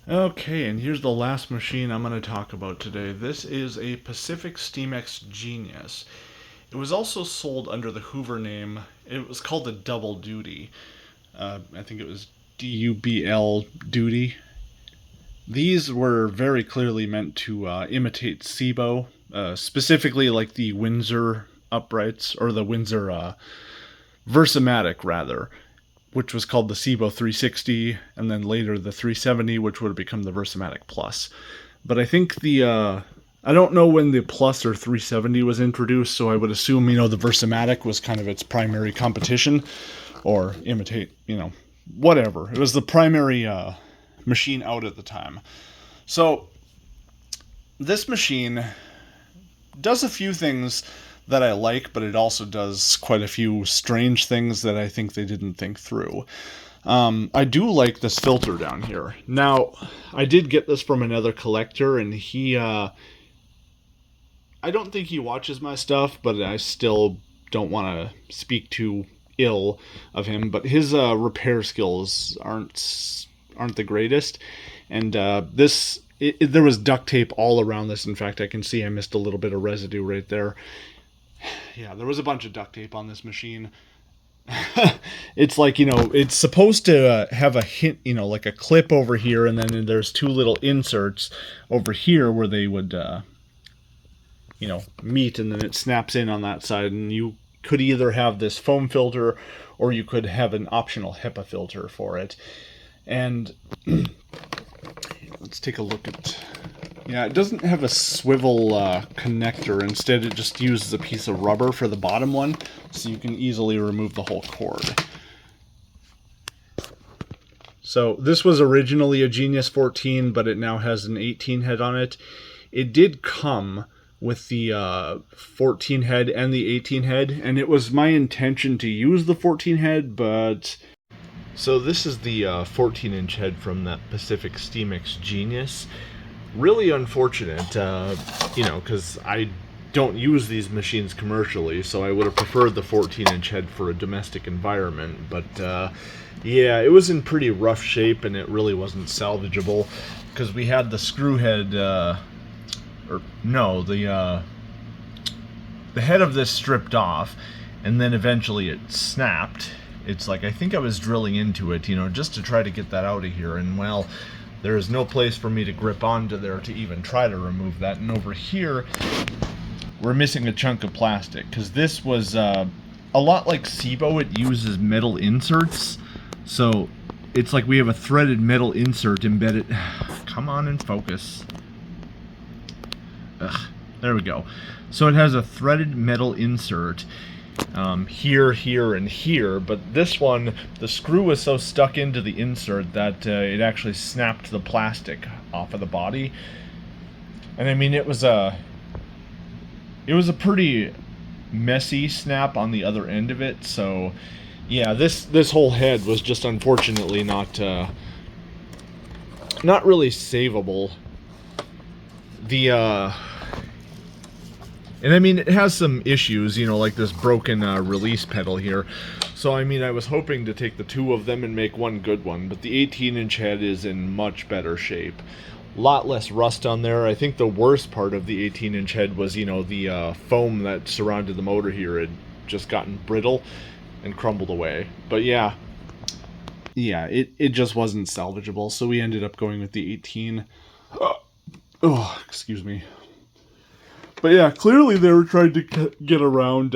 Okay, and here's the last machine I'm going to talk about today. This is a Pacific Steamex Genius. It was also sold under the Hoover name. It was called the Double Duty. I think it was DUBL Duty. These were very clearly meant to imitate Sebo, specifically like the Windsor uprights, or the Windsor versamatic rather, which was called the Sebo 360, and then later the 370, which would have become the versamatic plus. But I think I don't know when the plus or 370 was introduced, so I would assume the versamatic was kind of its primary competition, or imitate, whatever. It was the primary machine out at the time. So this machine does a few things that I like, but it also does quite a few strange things that I think they didn't think through. I do like this filter down here. Now, I did get this from another collector, and I don't think he watches my stuff, but I still don't want to speak too ill of him. But his repair skills aren't the greatest, and there was duct tape all around this. In fact, I can see I missed a little bit of residue right there. Yeah, there was a bunch of duct tape on this machine. It's like, it's supposed to have a hint, like a clip over here, and then there's two little inserts over here where they would, meet, and then it snaps in on that side, and you could either have this foam filter or you could have an optional HEPA filter for it. And let's take a look at... Yeah, it doesn't have a swivel connector. Instead, it just uses a piece of rubber for the bottom one, so you can easily remove the whole cord. So this was originally a Genius 14, but it now has an 18 head on it. It did come with the 14 head and the 18 head, and it was my intention to use the 14 head, but... So this is the 14-inch head from that Pacific Steamex Genius. Really unfortunate, because I don't use these machines commercially, so I would have preferred the 14-inch head for a domestic environment, but yeah, it was in pretty rough shape, and it really wasn't salvageable, because we had the screw head, the head of this stripped off, and then eventually it snapped. It's like, I think I was drilling into it, just to try to get that out of here, and well... There is no place for me to grip onto there to even try to remove that. And over here, we're missing a chunk of plastic. Because this was a lot like Sebo. It uses metal inserts. So it's like we have a threaded metal insert embedded. Come on and focus. Ugh, there we go. So it has a threaded metal insert. Here, and here, but this one, the screw was so stuck into the insert that it actually snapped the plastic off of the body. And I mean, it was a pretty messy snap on the other end of it. So yeah, this whole head was just unfortunately not really savable. And I mean, it has some issues, like this broken release pedal here. So I mean, I was hoping to take the two of them and make one good one, but the 18-inch head is in much better shape. A lot less rust on there. I think the worst part of the 18-inch head was, the foam that surrounded the motor here had just gotten brittle and crumbled away. But yeah, it just wasn't salvageable, so we ended up going with the 18. Oh, excuse me. But yeah, clearly they were trying to get around,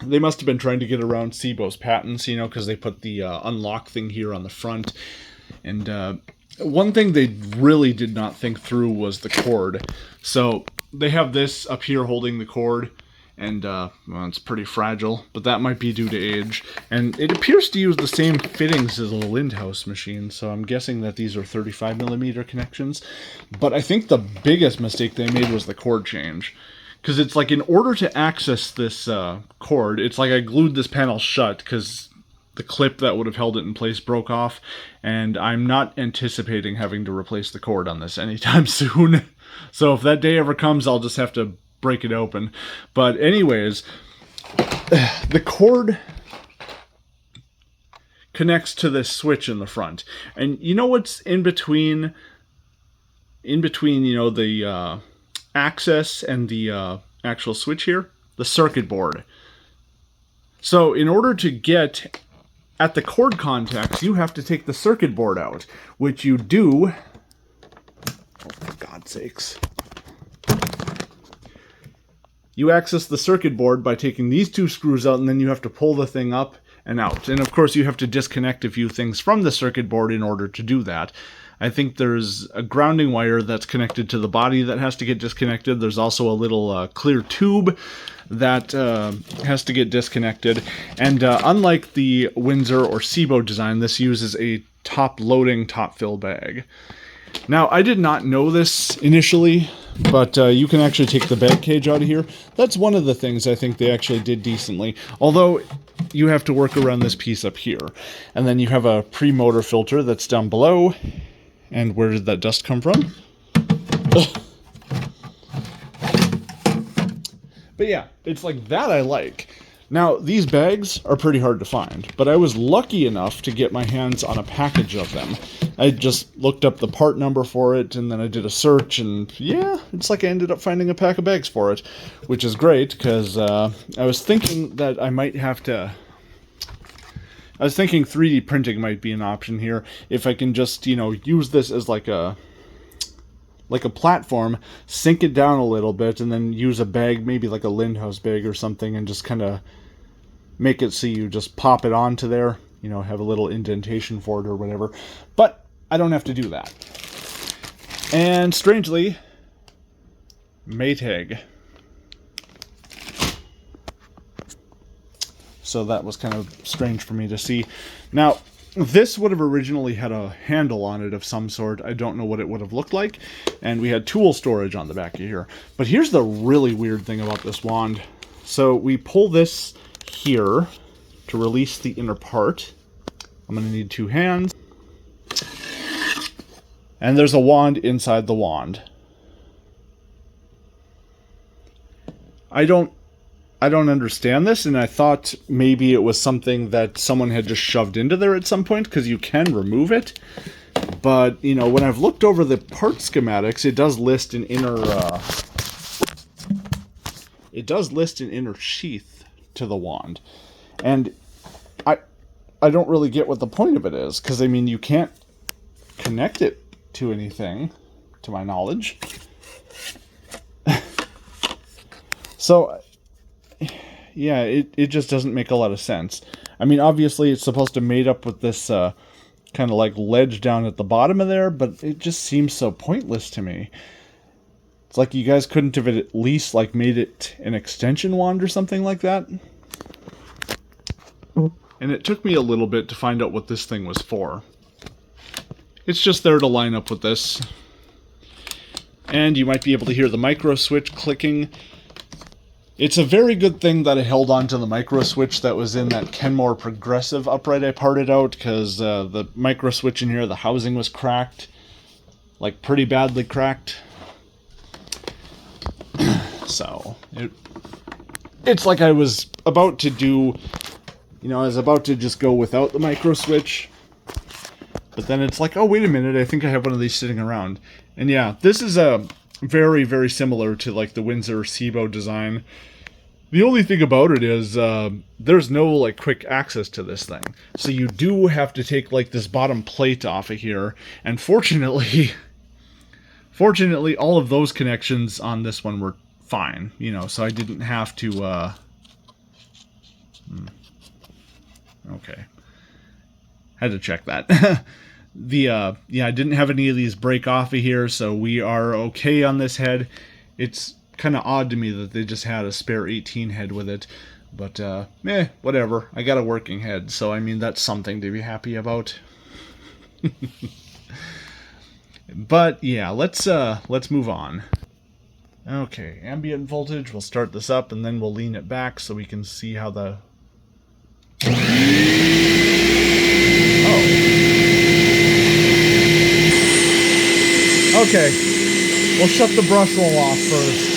they must have been trying to get around Sebo's patents, because they put the unlock thing here on the front. And one thing they really did not think through was the cord. So they have this up here holding the cord, and well, it's pretty fragile, but that might be due to age. And it appears to use the same fittings as a Lindhouse machine, so I'm guessing that these are 35mm connections. But I think the biggest mistake they made was the cord change. Because it's like, in order to access this cord, it's like I glued this panel shut because the clip that would have held it in place broke off, and I'm not anticipating having to replace the cord on this anytime soon. So if that day ever comes, I'll just have to break it open. But anyways, the cord connects to this switch in the front. And you know what's in between, you know, the access and the actual switch here? The circuit board. So in order to get at the cord contacts, you have to take the circuit board out, which you do. Oh, for God's sakes. You access the circuit board by taking these two screws out, and then you have to pull the thing up and out. And of course, you have to disconnect a few things from the circuit board in order to do that. I think there's a grounding wire that's connected to the body that has to get disconnected. There's also a little clear tube that has to get disconnected. And unlike the Windsor or Sebo design, this uses a top-loading, top-fill bag. Now, I did not know this initially, but you can actually take the bag cage out of here. That's one of the things I think they actually did decently. Although, you have to work around this piece up here. And then you have a pre-motor filter that's down below. And where did that dust come from? But yeah, it's like that I like. Now, these bags are pretty hard to find, but I was lucky enough to get my hands on a package of them. I just looked up the part number for it, and then I did a search, and yeah, it's like I ended up finding a pack of bags for it, which is great, because I was thinking that I might have to... I was thinking 3D printing might be an option here, if I can just, you know, use this as like a platform, sink it down a little bit, and then use a bag, maybe like a Lindhouse bag or something, and just kind of make it so you just pop it onto there, you know, have a little indentation for it or whatever. But I don't have to do that. And strangely, Maytag. So that was kind of strange for me to see. Now, this would have originally had a handle on it of some sort. I don't know what it would have looked like. And we had tool storage on the back of here. But here's the really weird thing about this wand. So we pull this here to release the inner part. I'm going to need 2 hands. And there's a wand inside the wand. I don't understand this, and I thought maybe it was something that someone had just shoved into there at some point, because you can remove it. But, you know, when I've looked over the part schematics, it does list an inner sheath to the wand. And I don't really get what the point of it is, because, I mean, you can't connect it to anything, to my knowledge. So, yeah, it just doesn't make a lot of sense. I mean, obviously it's supposed to mate up with this kind of like ledge down at the bottom of there, but it just seems so pointless to me. It's like you guys couldn't have at least like made it an extension wand or something like that. And it took me a little bit to find out what this thing was for. It's just there to line up with this. And you might be able to hear the micro switch clicking. It's a very good thing that I held on to the micro switch that was in that Kenmore Progressive upright I parted out, because the micro switch in here, the housing was cracked. Like, pretty badly cracked. So, it's like I was about to do... You know, I was about to just go without the micro switch. But then it's like, oh, wait a minute, I think I have one of these sitting around. And yeah, this is a very, very similar to like the Windsor Sebo design. The only thing about it is there's no like quick access to this thing. So you do have to take like this bottom plate off of here. And fortunately, all of those connections on this one were fine. You know, so I didn't have to... Okay. Had to check that. Yeah, I didn't have any of these break off of here, so we are okay on this head. It's kind of odd to me that they just had a spare 18 head with it, but whatever. I got a working head, so I mean that's something to be happy about. But yeah, let's move on. Okay, ambient voltage. We'll start this up and then we'll lean it back so we can see how the... Okay, we'll shut the brush roll off first.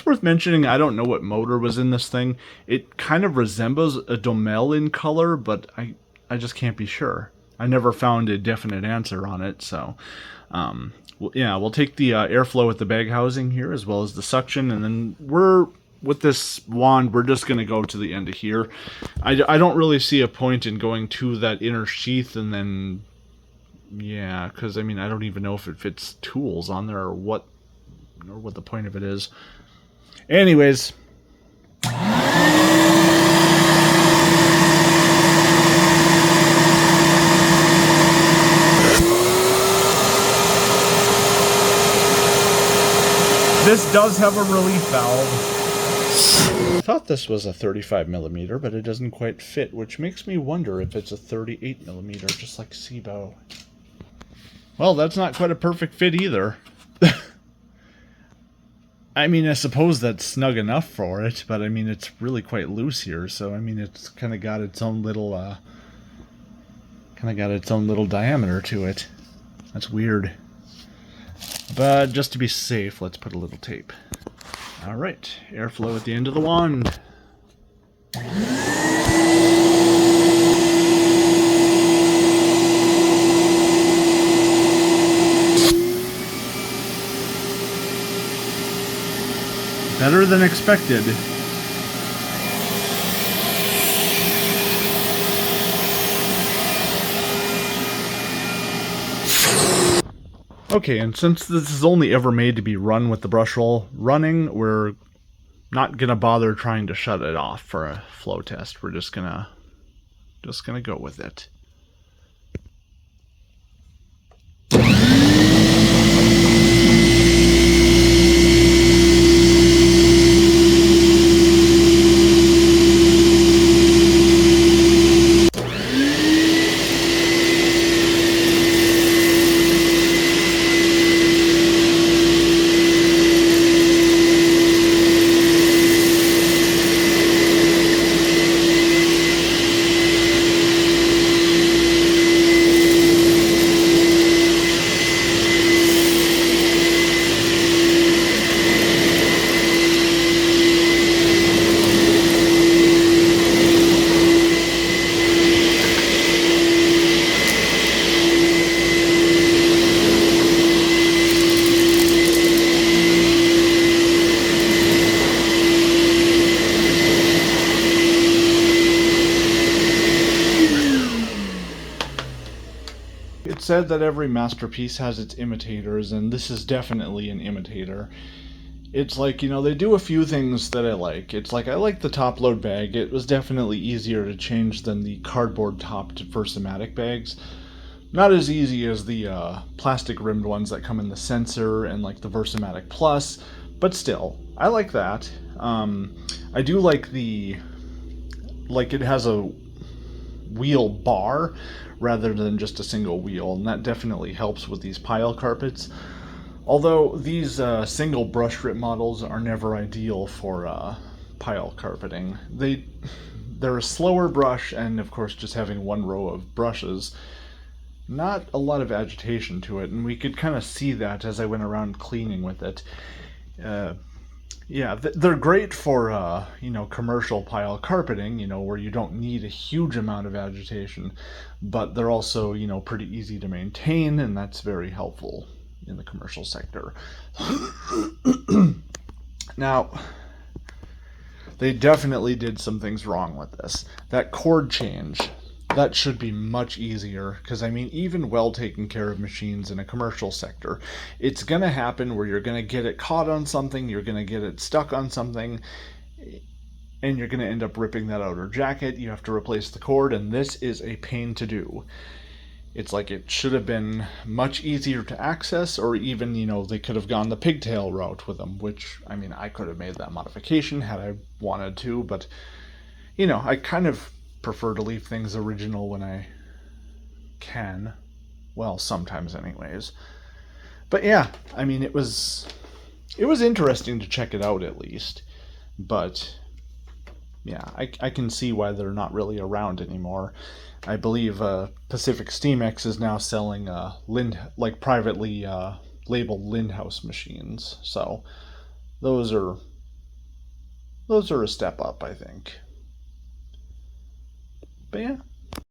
worth mentioning, I don't know what motor was in this thing. It kind of resembles a Domel in color, but I just can't be sure. I never found a definite answer on it, so we'll take the airflow at the bag housing here as well as the suction, and then with this wand, we're just going to go to the end of here. I don't really see a point in going to that inner sheath and then, yeah, because I mean, I don't even know if it fits tools on there or what the point of it is. Anyways. This does have a relief valve. I thought this was a 35 millimeter, but it doesn't quite fit, which makes me wonder if it's a 38 millimeter, just like Sebo. Well, that's not quite a perfect fit either. I mean, I suppose that's snug enough for it, but I mean, it's really quite loose here, so I mean, it's kind of got its own little, diameter to it. That's weird. But just to be safe, let's put a little tape. Alright, airflow at the end of the wand. Better than expected. Okay, and since this is only ever made to be run with the brush roll running, we're not gonna bother trying to shut it off for a flow test. We're just gonna go with it. It's said that every masterpiece has its imitators, and this is definitely an imitator. It's like, you know, they do a few things that I like. It's like, I like the top load bag. It was definitely easier to change than the cardboard topped versamatic bags. Not as easy as the plastic rimmed ones that come in the sensor and like the Versamatic Plus, but still, I like that. I do like it has a wheel bar rather than just a single wheel, and that definitely helps with these pile carpets. Although these single brush strip models are never ideal for pile carpeting. They're a slower brush, and of course just having one row of brushes, not a lot of agitation to it, and we could kind of see that as I went around cleaning with it. Yeah, they're great for, commercial pile carpeting, where you don't need a huge amount of agitation, but they're also, pretty easy to maintain, and that's very helpful in the commercial sector. Now, they definitely did some things wrong with this. That cord change, that should be much easier, because I mean, even well taken care of machines in a commercial sector, it's going to happen where you're going to get it caught on something, you're going to get it stuck on something, and you're going to end up ripping that outer jacket. You have to replace the cord, and this is a pain to do. It's like it should have been much easier to access, or even, they could have gone the pigtail route with them, which, I mean, I could have made that modification had I wanted to, but, I kind of prefer to leave things original when I can. Well, sometimes anyways. But yeah, I mean, it was interesting to check it out at least. But yeah, I can see why they're not really around anymore. I believe Pacific Steamex is now selling privately labeled Lindhouse machines. So those are those are a step up, I think. But yeah,